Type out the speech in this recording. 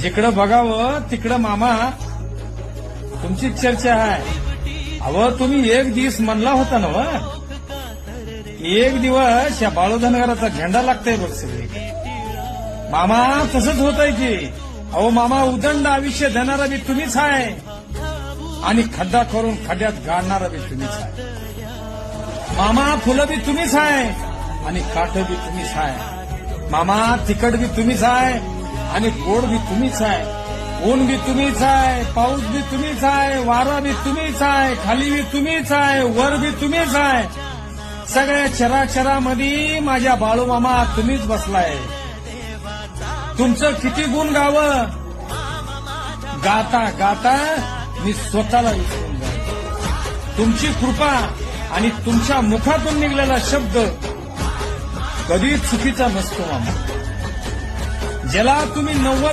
जिकडं बघावं तिकडं मामा तुमचीच चर्चा आहे. अहो तुम्ही एक दिवस म्हणला होता ना व, एक दिवस या बाळूधनगराचा झेंडा लागतंय बघ सगळी. मामा तसंच होतंय की. अहो मामा उदंड आयुष्य देणारा बी तुम्हीच आहे आणि खड्डा करून खड्ड्यात गाडणारा बी तुम्हीच आहे. मामा फुलं बी तुम्हीच आहे आणि काठ बी तुम्हीच आहे. मामा तिखट बी तुम्हीच आहे आणि गोड बी तुम्हीच आहे. ऊन बी तुम्हीच आहे, पाऊस बी तुम्हीच आहे, वारा बी तुम्हीच आहे, खाली बी तुम्हीच आहे, वर बी तुम्हीच आहे. सगळ्या चराचरामध्ये माझ्या बाळू मामा तुम्हीच बसलाय. तुमचं किती गुण गावं, गाता गाता मी स्वतःला विसरून जातो. तुमची कृपा आणि तुमच्या मुखातून निघलेला शब्द कधी चुकीचा नसतो मामा. ज्याला तुम्ही 90